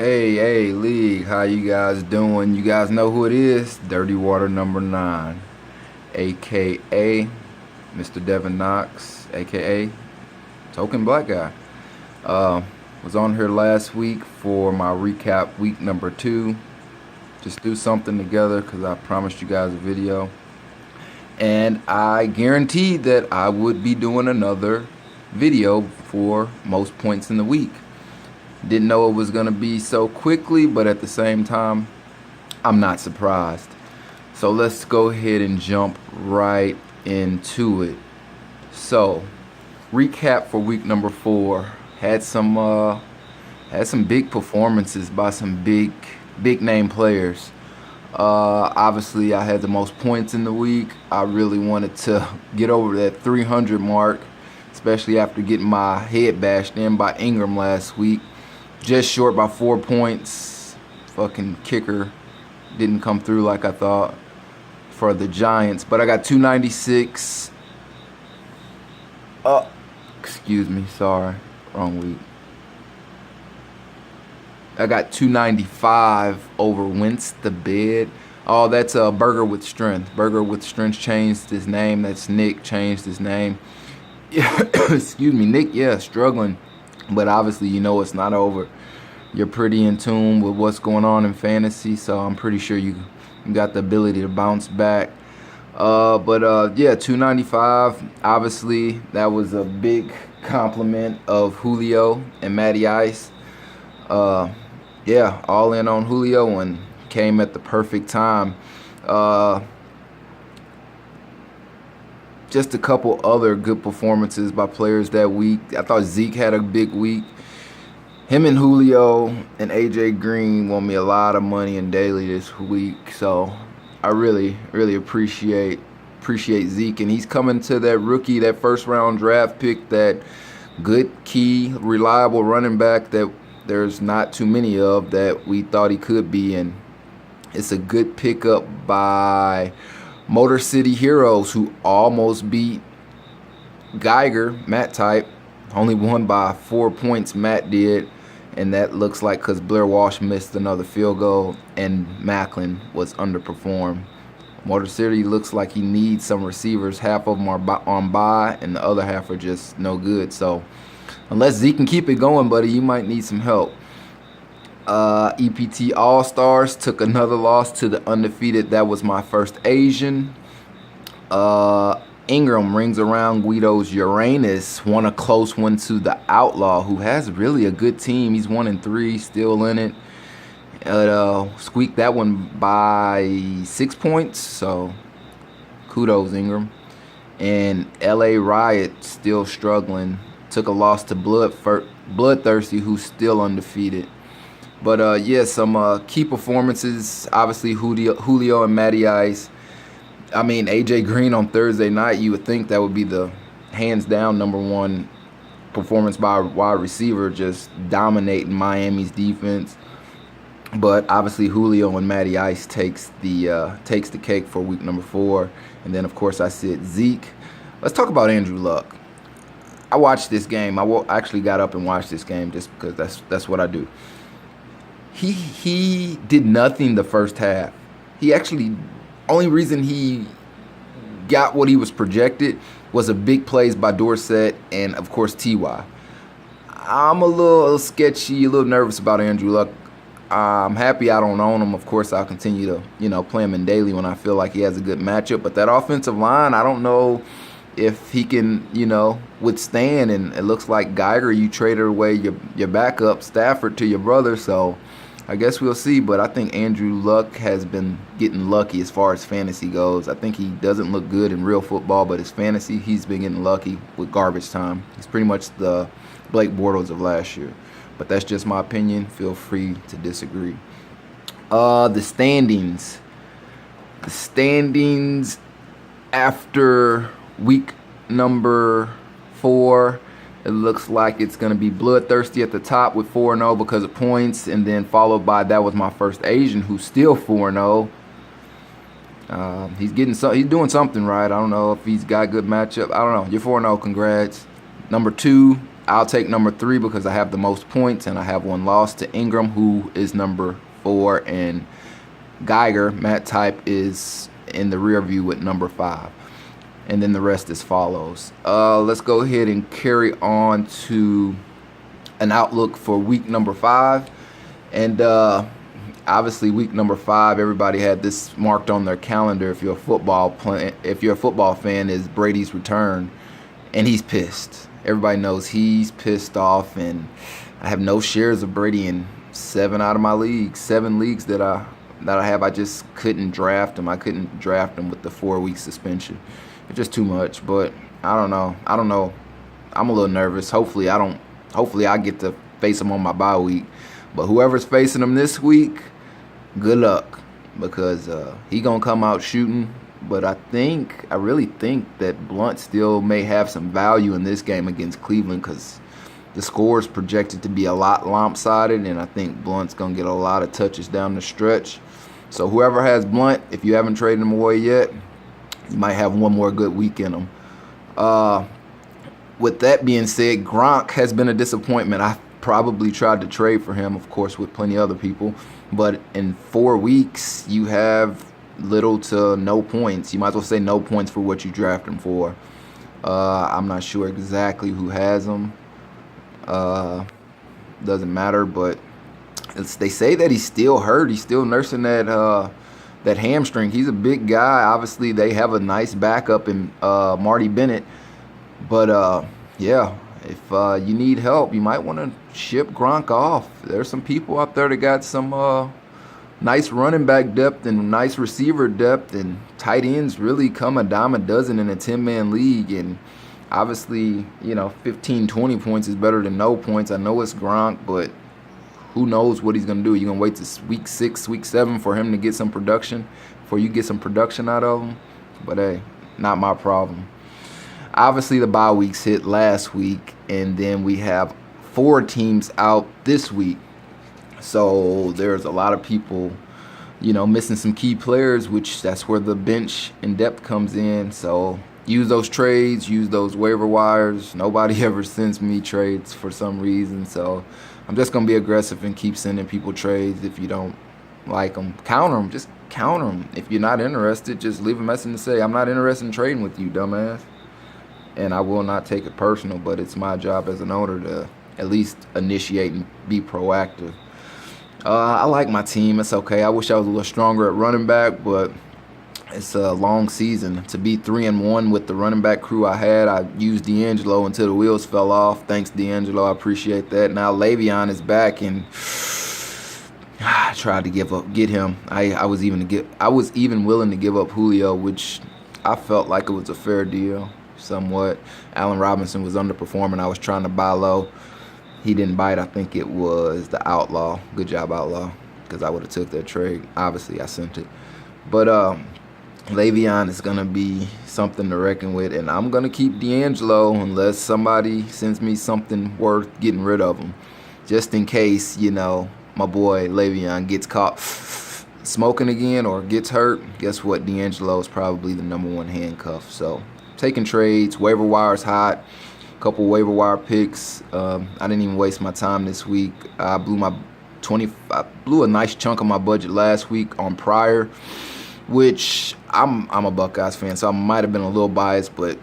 Hey, League, how you guys doing? You guys know who it is? Dirty Water number 9, aka Mr. Devin Knox, aka Token Black Guy. Uh, was on here last week for my recap week number 2. Just do something together because I promised you guys a video. And I guaranteed that I would be doing another video for most points in the week. Didn't know it was going to be so quickly, but at the same time, I'm not surprised. So let's go ahead and jump right into it. So, recap for week number 4. Had some big performances by some big name players. Obviously, I had the most points in the week. I really wanted to get over that 300 mark, especially after getting my head bashed in by Ingram last week. Just short by 4 points. Fucking kicker didn't come through like I thought for the Giants. But I got 296. Excuse me. Sorry. Wrong week. I got 295 over Wentz the Bed. Oh, that's a Burger with Strength. Burger with Strength changed his name. That's Nick changed his name. Excuse me. Nick, yeah, struggling. But obviously, you know it's not over. You're pretty in tune with what's going on in fantasy, so I'm pretty sure you got the ability to bounce back. Yeah, 295. Obviously, that was a big compliment of Julio and Matty Ice. Yeah, all in on Julio and came at the perfect time. Just a couple other good performances by players that week. I thought Zeke had a big week. Him and Julio and AJ Green won me a lot of money in daily this week. So I really appreciate Zeke. And he's coming to that rookie, that first round draft pick, that good, key, reliable running back that there's not too many of that we thought he could be. And it's a good pickup by Motor City Heroes, who almost beat Geiger, Matt type. Only won by 4 points, Matt did. And that looks like because Blair Walsh missed another field goal and Macklin was underperformed. Motor City looks like he needs some receivers. Half of them are on bye and the other half are just no good. So unless Zeke can keep it going, buddy, you might need some help. EPT All-Stars took another loss to the undefeated. That was my first Asian. Ingram rings around Guido's Uranus. Won a close one to the Outlaw, who has really a good team. He's 1-3, still in it. Squeaked that one by 6 points, so kudos, Ingram. And LA Riot still struggling. Took a loss to Bloodthirsty, who's still undefeated. But yeah, some key performances. Obviously, Julio and Matty Ice. I mean, AJ Green on Thursday night, you would think that would be the hands down #1 performance by a wide receiver, just dominating Miami's defense. But obviously, Julio and Matty Ice takes the cake for week number 4. And then, of course, I said Zeke. Let's talk about Andrew Luck. I watched this game. I actually got up and watched this game just because that's what I do. He did nothing the first half. He actually, only reason he got what he was projected was a big plays by Dorsett and, of course, T.Y. I'm a little sketchy, a little nervous about Andrew Luck. I'm happy I don't own him. Of course, I'll continue to, play him in daily when I feel like he has a good matchup. But that offensive line, I don't know if he can, withstand. And it looks like Geiger, you traded away your backup, Stafford, to your brother. So I guess we'll see. But I think Andrew Luck has been getting lucky as far as fantasy goes. I think he doesn't look good in real football, but his fantasy, he's been getting lucky with garbage time. He's pretty much the Blake Bortles of last year. But that's just my opinion. Feel free to disagree. The standings. The standings after week number 4. It looks like it's going to be Bloodthirsty at the top with 4-0 because of points. And then followed by, that was my first Asian, who's still 4-0. He's doing something right. I don't know if he's got a good matchup. I don't know. You're 4-0. Congrats. Number 2, I'll take number 3 because I have the most points and I have 1 loss to Ingram, who is number 4, and Geiger, Matt Type, is in the rear view with number 5. And then the rest as follows. Let's go ahead and carry on to an outlook for week number 5. And obviously week number 5, everybody had this marked on their calendar. If you're a football fan, is Brady's return, and he's pissed. Everybody knows he's pissed off, and I have no shares of Brady in 7 out of my leagues. 7 leagues that I have. I just couldn't draft him. I couldn't draft him with the 4-week suspension. It's just too much. But I don't know. I'm a little nervous. Hopefully I get to face him on my bye week. But whoever's facing him this week, good luck, because he gonna come out shooting. But I really think that Blunt still may have some value in this game against Cleveland, because the score is projected to be a lot lopsided, and I think Blunt's gonna get a lot of touches down the stretch. So whoever has Blunt, if you haven't traded him away yet, you might have one more good week in him. With that being said, Gronk has been a disappointment. I probably tried to trade for him, of course, with plenty of other people. But in 4 weeks, you have little to no points. You might as well say no points for what you draft him for. I'm not sure exactly who has him. Doesn't matter, but they say that he's still hurt. He's still nursing that hamstring. He's a big guy. Obviously, they have a nice backup in Marty Bennett. But, yeah, if you need help, you might want to ship Gronk off. There's some people out there that got some nice running back depth and nice receiver depth, and tight ends really come a dime a dozen in a 10-man league. And obviously, 15, 20 points is better than no points. I know it's Gronk, but who knows what he's going to do. You're going to wait to week 6, week 7 for him to get some production, before you get some production out of him. But, hey, not my problem. Obviously, the bye weeks hit last week, and then we have 4 teams out this week. So there's a lot of people, missing some key players, which that's where the bench and depth comes in. So use those trades, use those waiver wires. Nobody ever sends me trades for some reason. So I'm just going to be aggressive and keep sending people trades. If you don't like them, counter them. Just counter them. If you're not interested, just leave a message and say, I'm not interested in trading with you, dumbass. And I will not take it personal, but it's my job as an owner to at least initiate and be proactive. I like my team. It's okay. I wish I was a little stronger at running back, but it's a long season. To be 3-1 with the running back crew I had, I used D'Angelo until the wheels fell off. Thanks, D'Angelo. I appreciate that. Now Le'Veon is back, and I tried to get him. I was even willing to give up Julio, which I felt like it was a fair deal, somewhat. Allen Robinson was underperforming. I was trying to buy low. He didn't bite. I think it was the Outlaw. Good job, Outlaw, because I would have took that trade. Obviously, I sent it. But Le'Veon is going to be something to reckon with, and I'm going to keep D'Angelo unless somebody sends me something worth getting rid of him. Just in case, my boy Le'Veon gets caught smoking again or gets hurt. Guess what? D'Angelo is probably the #1 handcuff. So taking trades, waiver wire's hot. Couple waiver wire picks. I didn't even waste my time this week. I blew a nice chunk of my budget last week on Pryor, which I'm a Buckeyes fan, so I might have been a little biased, but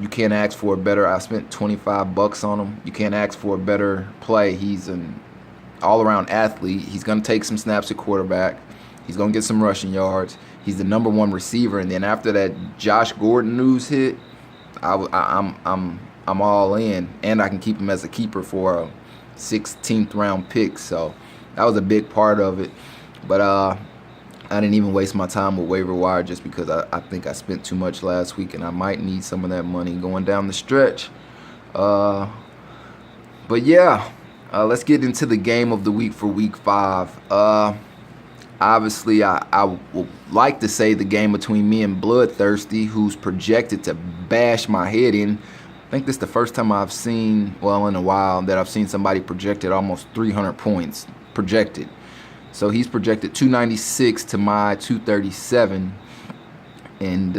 you can't ask for a better. I spent $25 on him. You can't ask for a better play. He's an all-around athlete. He's going to take some snaps at quarterback. He's going to get some rushing yards. He's the #1 receiver, and then after that Josh Gordon news hit, I'm all in, and I can keep him as a keeper for a 16th round pick. So that was a big part of it. But I didn't even waste my time with waiver wire just because I think I spent too much last week, and I might need some of that money going down the stretch. But yeah, let's get into the game of the week for week 5. Obviously, I would like to say the game between me and Bloodthirsty, who's projected to bash my head in. I think this is the first time I've seen, in a while, that I've seen somebody projected almost 300 points projected. So he's projected 296 to my 237. And,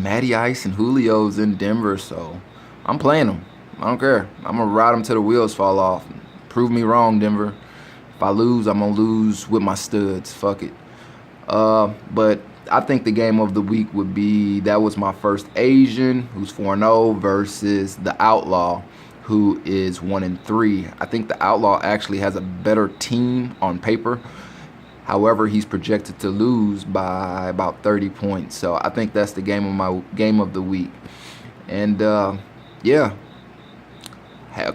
Matty Ice and Julio's in Denver, so I'm playing him. I don't care. I'm going to ride them till the wheels fall off. Prove me wrong, Denver. If I lose, I'm going to lose with my studs. Fuck it. But I think the game of the week would be, that was my first Asian, who's 4-0, versus the Outlaw, who is 1-3. I think the Outlaw actually has a better team on paper. However, he's projected to lose by about 30 points. So I think that's the game of the week. And yeah, about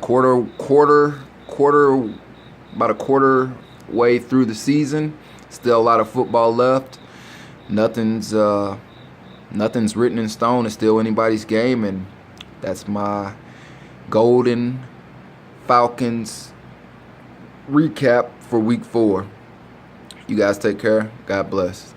a quarter way through the season. Still a lot of football left. Nothing's written in stone. It's still anybody's game, and that's my Golden Falcons recap for week 4. You guys take care. God bless.